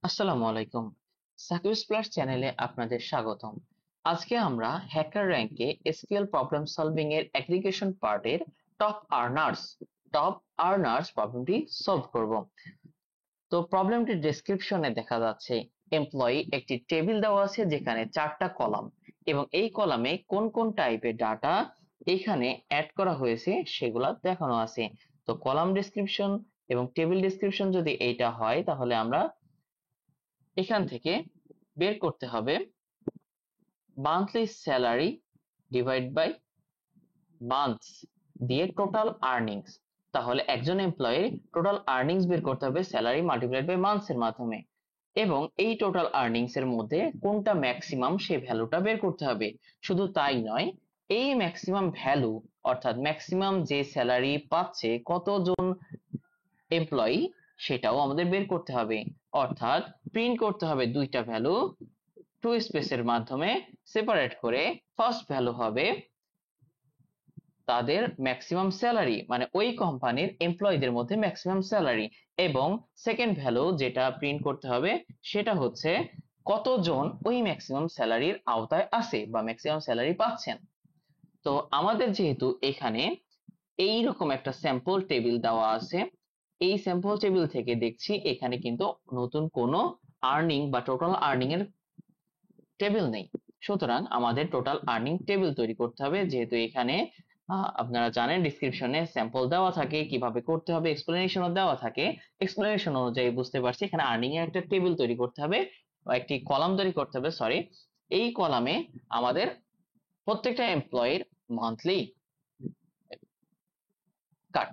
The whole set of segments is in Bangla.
আসসালামু আলাইকুম। সাকিউস প্লাস চ্যানেলে আপনাদের স্বাগতম। আজকে আমরা হ্যাকার র্যাঙ্কে এসকিউএল প্রবলেম সলভিং এর অ্যাগ্রিগেশন পার্টের টপ আর্নার্স প্রবলেমটি সলভ করব। তো প্রবলেমটির ডেসক্রিপশনে দেখা যাচ্ছে এমপ্লয়ি একটি টেবিল দেওয়া আছে যেখানে 4টা কলাম এবং এই কলামে কোন কোন টাইপের ডাটা এখানে অ্যাড করা হয়েছে সেগুলা দেখানো আছে। তো কলাম ডেসক্রিপশন এবং টেবিল ডেসক্রিপশন যদি এইটা হয় তাহলে আমরা এখান থেকে বের করতে হবে monthly salary divide by months দিয়ে টোটাল আর্নিংস। তাহলে একজন এমপ্লয়ির টোটাল আর্নিংস বের করতে হবে স্যালারি মাল্টিপ্লাইড বাই মান্থস এর মাধ্যমে, এবং এই টোটাল আর্নিংস এর মধ্যে কোনটা ম্যাক্সিমাম সেই ভ্যালুটা বের করতে হবে। শুধু তাই নয়, এই ম্যাক্সিমাম ভ্যালু অর্থাৎ ম্যাক্সিমাম যে স্যালারি পাচ্ছে কতজন এমপ্লয়ি সেটাও আমাদের বের করতে হবে। অর্থাৎ প্রিন্ট করতে হবে দুইটা ভ্যালু টু স্পেসের মাধ্যমে সেপারেট করে। ফার্স্ট ভ্যালু হবে তাদের ম্যাক্সিমাম স্যালারি, মানে ওই কোম্পানির এমপ্লয়ীদের মধ্যে ম্যাক্সিমাম স্যালারি, এবং সেকেন্ড ভ্যালু যেটা প্রিন্ট করতে হবে সেটা হচ্ছে কতজন ওই ম্যাক্সিমাম স্যালারির আওতায় আছে বা ম্যাক্সিমাম স্যালারি পাচ্ছেন। তো আমাদের যেহেতু এখানে এইরকম একটা স্যাম্পল টেবিল দেওয়া আছে, এই স্যাম্পল টেবিল থেকে দেখছি এখানে কিন্তু নতুন কোনো আর্নিং বা টোটাল আর্নিং এর টেবিল নেই। সুতরাং আমাদের টোটাল আর্নিং টেবিল তৈরি করতে হবে, যেহেতু এখানে আপনারা জানেন ডিসক্রিপশনে স্যাম্পল দেওয়া থাকে, কিভাবে করতে হবে এক্সপ্লেনেশনও দেওয়া থাকে। এক্সপ্লেনেশন অনুযায়ী বুঝতে পারছি এখানে আর্নিং এর একটা টেবিল তৈরি করতে হবে বা একটি কলাম তৈরি করতে হবে, সরি। এই কলামে আমাদের প্রত্যেকটা এমপ্লয়ির মান্থলি কাট,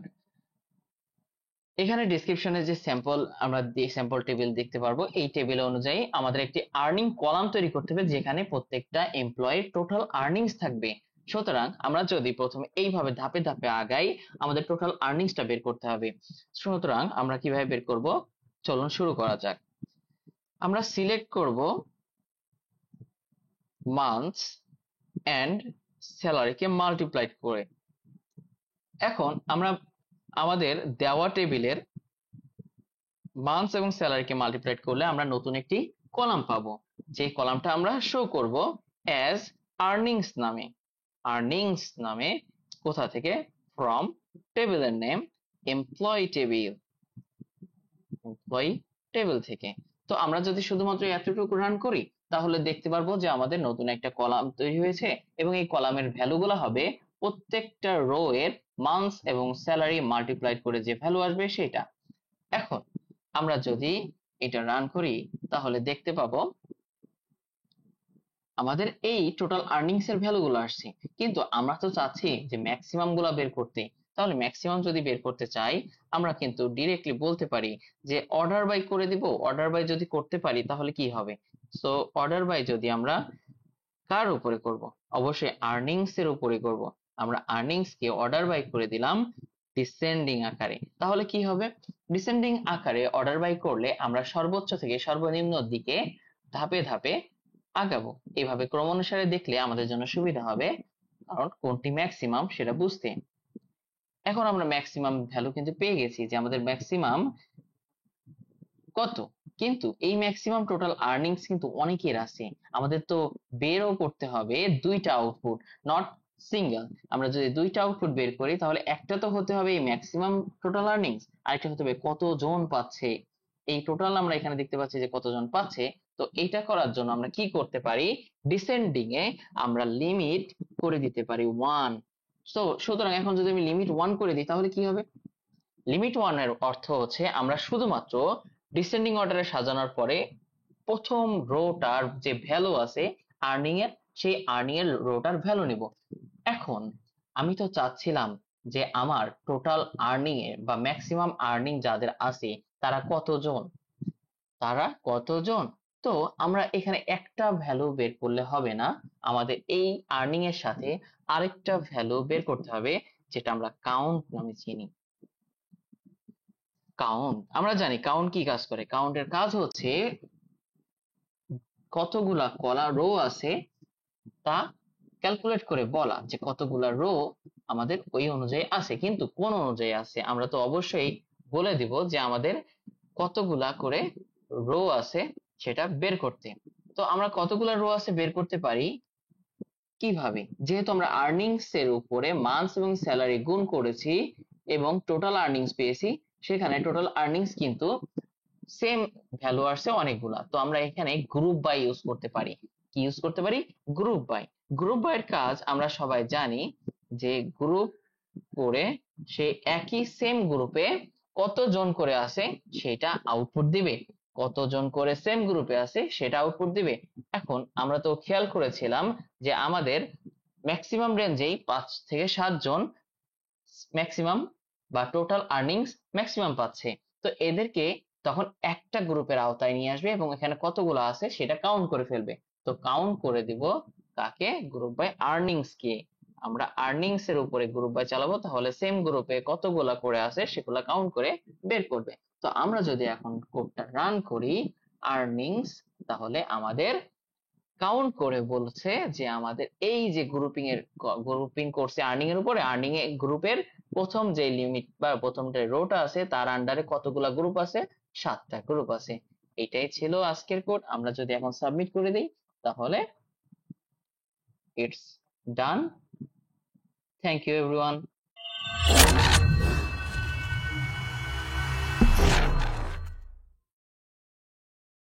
এখানে ডিসক্রিপশনে যে স্যাম্পল আমরা স্যাম্পল টেবিল দেখতে পারবো, এই টেবিল অনুযায়ী আমাদের একটি আর্নিং কলাম তৈরি করতে হবে যেখানে প্রত্যেকটা এমপ্লয়ির টোটাল আর্নিংস থাকবে। সুতরাং আমরা যদি প্রথমে এইভাবে ধাপে ধাপে আগাই, আমাদের টোটাল আর্নিংসটা বের করতে হবে। সুতরাং আমরা কিভাবে বের করব, চলুন শুরু করা যাক। আমরা সিলেক্ট করব মান্থস এন্ড স্যালারিকে মাল্টিপ্লাইড করে। এখন আমরা আমাদের দেওয়া টেবিলের মান্থস এবং স্যালারিকে মাল্টিপ্লাইড করলে আমরা নতুন একটি কলাম পাবো, যে কলামটা আমরা শো করব অ্যাজ আর্নিংস নামে। আর্নিংস নামে কোথা থেকে? ফ্রম টেবিলের name employee table, employee table থেকে। তো আমরা যদি শুধুমাত্র এতটুকু রান করি তাহলে দেখতে পারবো যে আমাদের নতুন একটা কলাম তৈরি হয়েছে এবং এই কলামের ভ্যালুগুলো হবে প্রত্যেকটা রো এর মান্থস এবং স্যালারি মাল্টিপ্লাইড করে যে ভ্যালু আসবে সেটা। এখন আমরা যদি এটা রান করি তাহলে দেখতে পাবো আমাদের এই টোটাল আর্নিংস এর ভ্যালুগুলো আসছে, কিন্তু আমরা তো চাচ্ছি যে ম্যাক্সিমাম গুলা বের করতে। তাহলে ম্যাক্সিমাম যদি বের করতে চাই আমরা কিন্তু ডিরেক্টলি বলতে পারি যে অর্ডার বাই করে দিব। অর্ডার বাই যদি করতে পারি তাহলে কি হবে? সো অর্ডার বাই যদি আমরা কার উপরে করব? অবশ্যই আর্নিংস এর উপরে করব। আমরা আর্নিংস কে অর্ডার বাই করে দিলাম ডিসেন্ডিং আকারে। তাহলে কি হবে? ডিসেন্ডিং আকারে অর্ডার বাই করলে আমরা সর্বোচ্চ থেকে সর্বনিম্ন দিকে ধাপে ধাপে আগাবো। এভাবে ক্রমানুসারে দেখলে আমাদের জন্য সুবিধা হবে, কারণ কোনটি ম্যাক্সিমাম সেটা বুঝতে। এখন আমরা ম্যাক্সিমাম ভ্যালু কিন্তু পেয়ে গেছি যে আমাদের ম্যাক্সিমাম কত, কিন্তু এই ম্যাক্সিমাম টোটাল আর্নিংস কিন্তু অনেকের আছে। আমাদের তো বেরও করতে হবে দুইটা আউটপুট, নট সিঙ্গেল। আমরা যদি দুইটা আউটপুট বের করি তাহলে একটা তো হতে হবে এই ম্যাক্সিমাম টোটাল আর্নিংস, আরেকটা হতে হবে কতজন পাচ্ছে। এই টোটাল আমরা এখানে দেখতে পাচ্ছি যে কতজন পাচ্ছে। তো এটা করার জন্য আমরা কি করতে পারি, ডিসেন্ডিং এ আমরা লিমিট করে দিতে পারি 1। তো সুতরাং এখন যদি আমি লিমিট 1 করে দিই তাহলে কি হবে? লিমিট 1 এর অর্থ হচ্ছে আমরা শুধুমাত্র ডিসেন্ডিং অর্ডারে সাজানোর পরে প্রথম রোটার যে ভ্যালু আছে আর্নিং এর, সেই আর্নিং এর রোটার ভ্যালু নিব। এখন আমি তো চাচ্ছিলাম যে আমার টোটাল আর্নিং এর বা ম্যাক্সিমাম আর্নিং যাদের আছে তারা কতজন, তারা কতজন। তো আমরা এখানে একটা ভ্যালু বের করলে হবে না, আমাদের এই আর্নিং এর সাথে আরেকটা ভ্যালু বের করতে হবে যেটা আমরা কাউন্ট নামে চিনি। কাউন্ট, আমরা জানি কাউন্ট কি কাজ করে। কাউন্টের কাজ হচ্ছে কতগুলা কলা রো আছে তা ক্যালকুলেট করে বলা যে কতগুলা রো আমাদের ওই অনুযায়ী আছে, কিন্তু কোন অনুযায়ী আছে আমরা তো অবশ্যই বলে দিব যে আমাদের কতগুলা করে রো আছে সেটা বের করতে। তো আমরা কতগুলা রো আছে বের করতে পারি কিভাবে, যেহেতু আমরা আর্নিংস এর উপরে মান্থস এবং স্যালারি গুণ করেছি এবং টোটাল আর্নিংস পেয়েছি, সেখানে টোটাল আর্নিংস কিন্তু সেম ভ্যালু আসছে অনেকগুলা, তো আমরা এখানে গ্রুপ বাই ইউজ করতে পারি। কি ইউজ করতে পারি? Group by. গ্রুপ বাই এর কাজ আমরা সবাই জানি যে গ্রুপ করে সে একই সেম গ্রুপে কতজন করে আছে সেটা আউটপুট দিবে, কতজন করে সেম গ্রুপে আছে সেটা আউটপুট দিবে। এখন আমরা তো খেয়াল করেছিলাম যে আমাদের ম্যাক্সিমাম রেঞ্জেই 5 থেকে 7 জন ম্যাক্সিমাম বা টোটাল আর্নিংস ম্যাক্সিমাম পাচ্ছে। তো এদেরকে তখন একটা গ্রুপের আওতায় নিয়ে আসবে এবং এখানে কতগুলো আছে সেটা কাউন্ট করে ফেলবে। তো কাউন্ট করে দিব কাকে? গ্রুপ বাই আর্নিংস কে। আমরা আর্নিংস এর উপরে গ্রুপ বাই চালাবো, তাহলে সেম গ্রুপে কতগুলা করে আছে সেগুলা কাউন্ট করে বের করবে। তো আমরা যদি এখন কোডটা রান করি আর্নিংস, তাহলে আমাদের কাউন্ট করে বলছে যে আমাদের এই যে গ্রুপিং করছে আর্নিং এর উপরে, আর্নিং এ গ্রুপের প্রথম যে লিমিট বা প্রথম যে রোটা আছে তার আন্ডারে কতগুলা গ্রুপ আছে? 7টা গ্রুপ আছে। এটাই ছিল আজকের কোড। আমরা যদি এখন সাবমিট করে দিই তাহলে it's done. Thank you everyone.